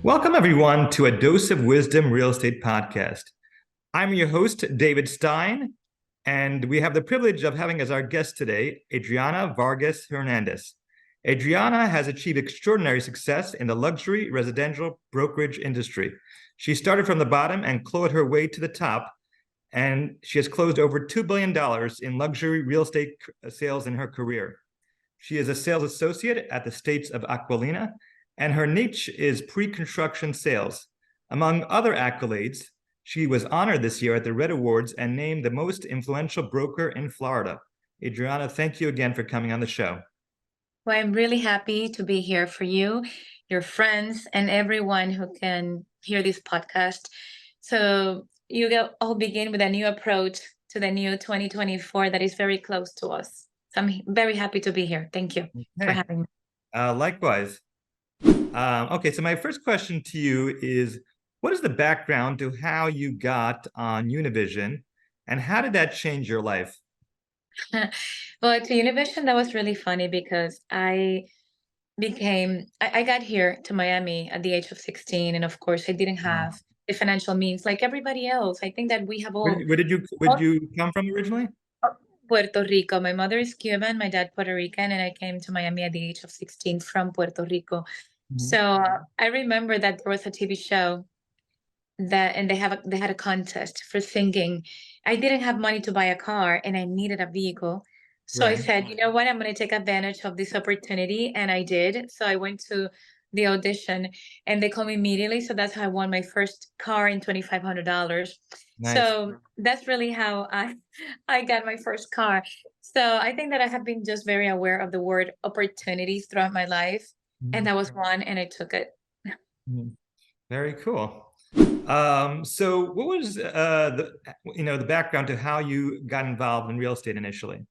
Welcome, everyone, to a Dose of Wisdom Real Estate Podcast. I'm your host, David Stein, and we have the privilege of having as our guest today, Adriana Vargas Hernandez. Adriana has achieved extraordinary success in the luxury residential brokerage industry. She started from the bottom and clawed her way to the top, and she has closed over $2 billion in luxury real estate sales in her career. She is a sales associate at the Estates of Aquilina, and her niche is pre-construction sales. Among other accolades, she was honored this year at the Red Awards and named the most influential broker in Florida. Adriana, thank you again for coming on the show. Well, I'm really happy to be here for you, your friends, and everyone who can hear this podcast. So all begin with a new approach to the new 2024 that is very close to us. So I'm very happy to be here. Thank you for having me. Likewise. Okay, so my first question to you is, what is the background to how you got on Univision, and how did that change your life? Well, to Univision, that was really funny because I got here to Miami at the age of 16, and of course, I didn't have the financial means like everybody else. I think that we have all. Where did you come from originally? Puerto Rico. My mother is Cuban, my dad Puerto Rican, and I came to Miami at the age of 16 from Puerto Rico. So I remember that there was a TV show and they had a contest for singing. I didn't have money to buy a car and I needed a vehicle. So I said, you know what, I'm going to take advantage of this opportunity. And I did. So I went to the audition and they called me immediately. So that's how I won my first car in $2,500. Nice. So that's really how I got my first car. So I think that I have been just very aware of the word opportunities throughout my life. And that was one, and I took it. Very cool. So what was the background to how you got involved in real estate initially?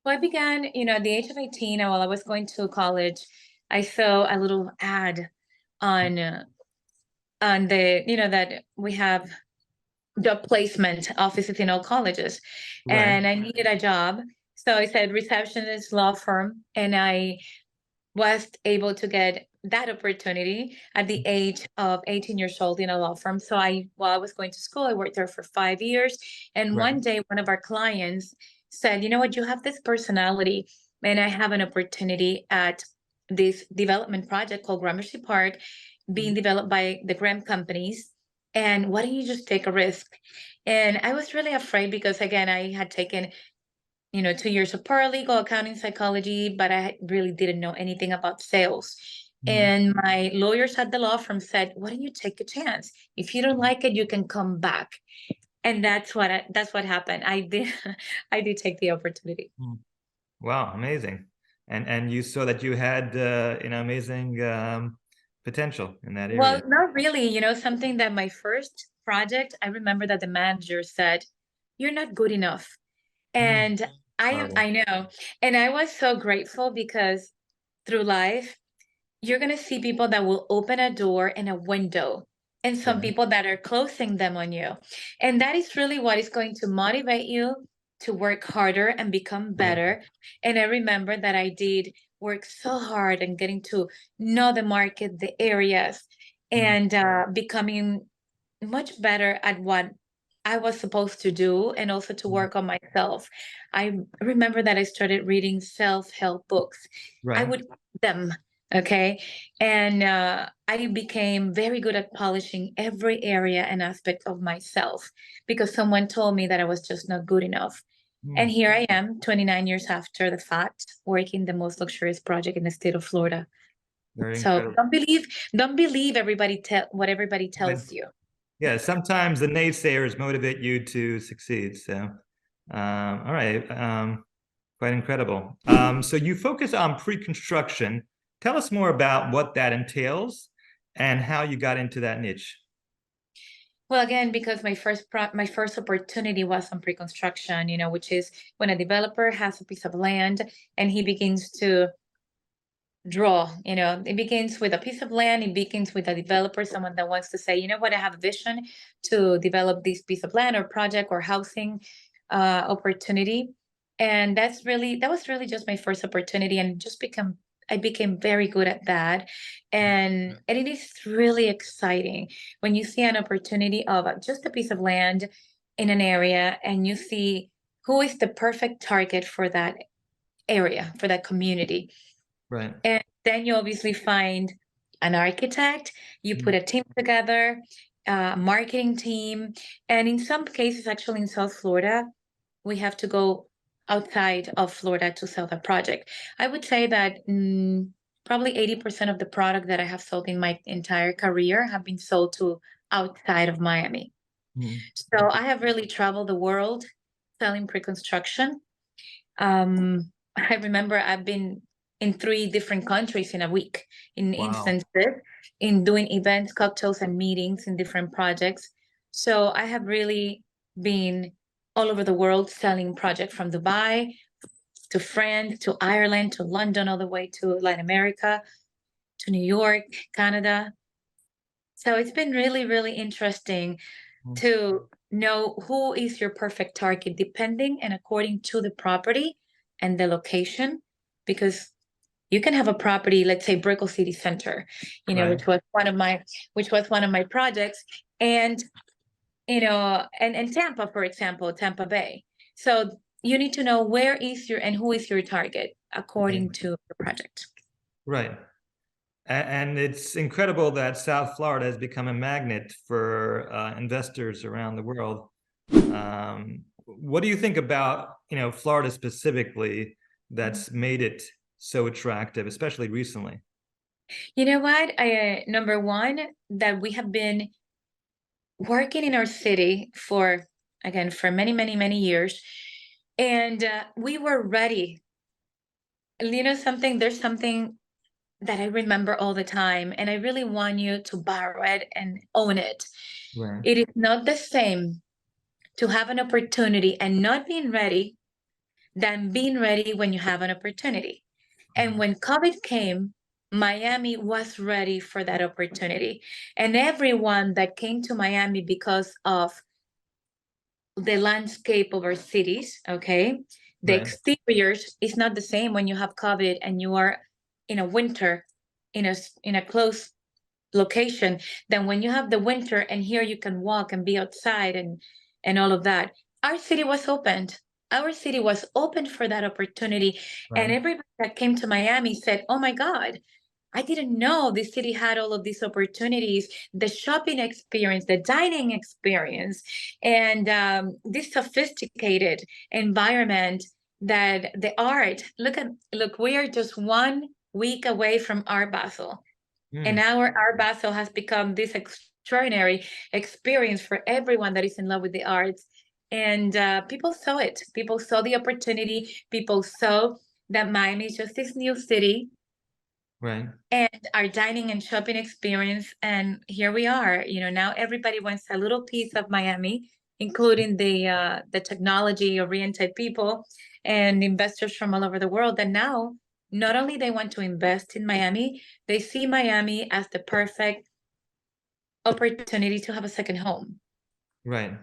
Well, I began, at the age of 18, while I was going to college, I saw a little ad on the, that we have job placement offices in all colleges. Right. And I needed a job. So I said receptionist, law firm, and I was able to get that opportunity at the age of 18 years old in a law firm. So while I was going to school, I worked there for 5 years. And one day, one of our clients said, you know what, you have this personality, and I have an opportunity at this development project called Gramercy Park being developed by the Graham companies. And why don't you just take a risk? And I was really afraid because, again, I had taken 2 years of paralegal, accounting, psychology, but I really didn't know anything about sales. And my lawyers at the law firm said, why don't you take a chance? If you don't like it, you can come back. And that's what happened. I did take the opportunity. Wow, amazing. And you saw that you had amazing potential in that area. Well, not really. Something that my first project, I remember that the manager said, you're not good enough. And I know. And I was so grateful because through life, you're going to see people that will open a door and a window, and some people that are closing them on you. And that is really what is going to motivate you to work harder and become better. And I remember that I did work so hard and getting to know the market, the areas, and becoming much better at what I was supposed to do, and also to work on myself. I remember that I started reading self-help books. I would read them, okay? And I became very good at polishing every area and aspect of myself because someone told me that I was just not good enough. And here I am, 29 years after the fact, working the most luxurious project in the state of Florida. So don't believe what everybody tells you. Yeah, sometimes the naysayers motivate you to succeed. So, all right, quite incredible. So you focus on pre-construction. Tell us more about what that entails and how you got into that niche. Well, again, because my first opportunity was on pre-construction, which is when a developer has a piece of land and he begins to draw, it begins with a piece of land. It begins with a developer, someone that wants to say, you know what, I have a vision to develop this piece of land or project or housing opportunity. And that was really just my first opportunity, and just I became very good at that. And it is really exciting when you see an opportunity of just a piece of land in an area and you see who is the perfect target for that area, for that community. Right. And then you obviously find an architect, you put a team together, a marketing team. And in some cases, actually in South Florida, we have to go outside of Florida to sell the project. I would say that probably 80% of the product that I have sold in my entire career have been sold to outside of Miami. So I have really traveled the world selling pre-construction. I remember I've been in 3 different countries in a week in instances, in doing events, cocktails, and meetings in different projects. So I have really been all over the world selling projects from Dubai to France, to Ireland, to London, all the way to Latin America, to New York, Canada. So it's been really, really interesting to know who is your perfect target, depending and according to the property and the location, because you can have a property, let's say Brickell City Center, which was one of my projects, and and Tampa, for example, Tampa Bay. So you need to know where is your and who is your target according to the project. Right. And it's incredible that South Florida has become a magnet for investors around the world. What do you think about, Florida specifically that's made it so attractive, especially recently? You know what? Number one, that we have been working in our city for many, many, many years. And we were ready. There's something that I remember all the time, and I really want you to borrow it and own it. Right. It is not the same to have an opportunity and not being ready than being ready when you have an opportunity. And when COVID came, Miami was ready for that opportunity. And everyone that came to Miami because of the landscape of our cities, okay? The exteriors is not the same when you have COVID and you are in a winter in a close location than when you have the winter and here you can walk and be outside and all of that. Our city was opened. Our city was open for that opportunity. And everybody that came to Miami said, oh my God, I didn't know this city had all of these opportunities, the shopping experience, the dining experience, and this sophisticated environment that the art, look, we are just 1 week away from Art Basel. And our Art Basel has become this extraordinary experience for everyone that is in love with the arts. And people saw it. People saw the opportunity. People saw that Miami is just this new city. Right. And our dining and shopping experience. And here we are. Now everybody wants a little piece of Miami, including the technology-oriented people and investors from all over the world. And now, not only they want to invest in Miami, they see Miami as the perfect opportunity to have a second home. Right.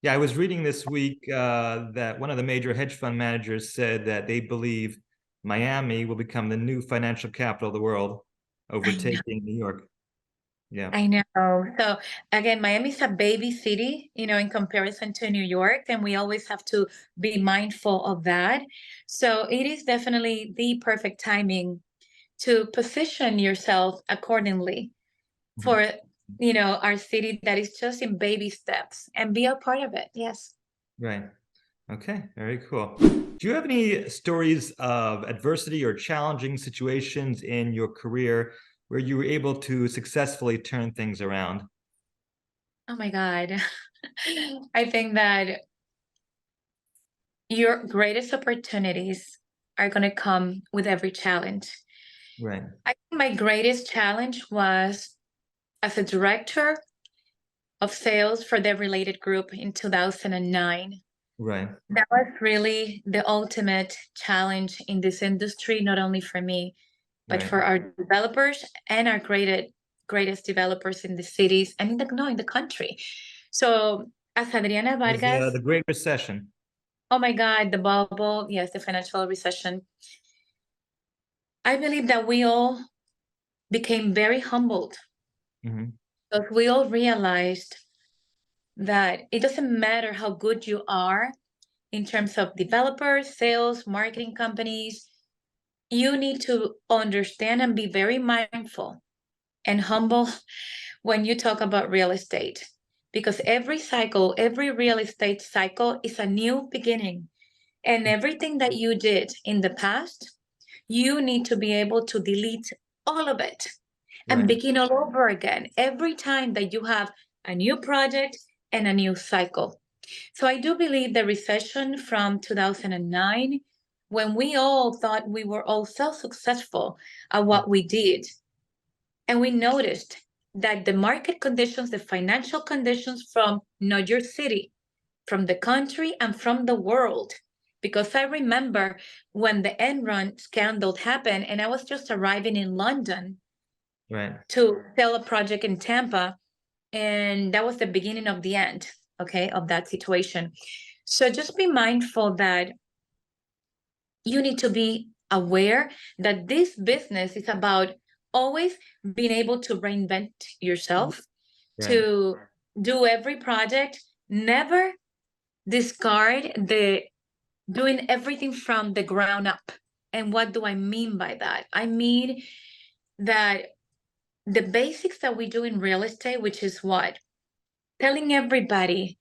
Yeah, I was reading this week that one of the major hedge fund managers said that they believe Miami will become the new financial capital of the world, overtaking New York. Yeah. I know. So again, Miami's a baby city, in comparison to New York, and we always have to be mindful of that. So it is definitely the perfect timing to position yourself accordingly for, our city that is just in baby steps and be a part of it. Yes. Right. Okay, very cool. Do you have any stories of adversity or challenging situations in your career where you were able to successfully turn things around? Oh my God. I think that your greatest opportunities are going to come with every challenge. Right. I think my greatest challenge was as a director of sales for the Related Group in 2009. Right. That was really the ultimate challenge in this industry, not only for me, but for our developers and our greatest developers in the cities and in the country. So as Adriana Vargas, The Great Recession. oh my God, the bubble, yes, the financial recession. I believe that we all became very humbled Mm-hmm. because we all realized that it doesn't matter how good you are in terms of developers, sales, marketing companies, you need to understand and be very mindful and humble when you talk about real estate. Because every cycle, every real estate cycle is a new beginning. And everything that you did in the past, you need to be able to delete all of it and Right. begin all over again every time that you have a new project and a new cycle. So I do believe the recession from 2009, when we all thought we were all so successful at what we did, and we noticed that the market conditions, the financial conditions from not your city, from the country and from the world. Because I remember when the Enron scandal happened and I was just arriving in London Right. to sell a project in Tampa. And that was the beginning of the end, okay, of that situation. So just be mindful that you need to be aware that this business is about always being able to reinvent yourself, Right. to do every project, never discard the doing everything from the ground up. And what do I mean by that? I mean that the basics that we do in real estate, which is what? Telling everybody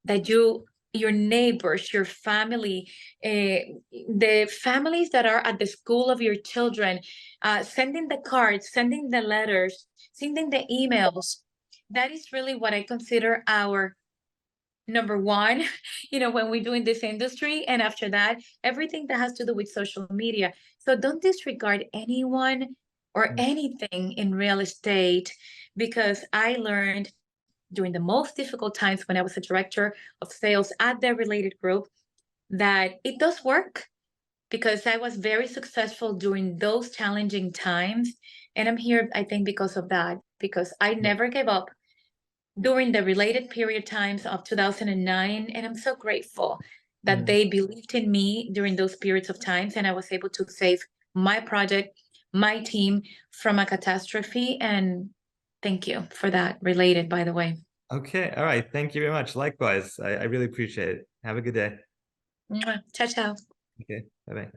that your neighbors, your family, the families that are at the school of your children, sending the cards, sending the letters, sending the emails. That is really what I consider our number one, when we do in this industry. And after that, everything that has to do with social media. So don't disregard anyone or anything in real estate, because I learned during the most difficult times when I was a director of sales at the related group that it does work, because I was very successful during those challenging times. And I'm here, I think, because of that, because I never gave up during the related period times of 2009. And I'm so grateful that they believed in me during those periods of times. And I was able to save my project, my team from a catastrophe. And thank you for that, related, by the way. Okay. All right. Thank you very much. Likewise. I really appreciate it. Have a good day. Ciao, ciao. Okay. Bye-bye.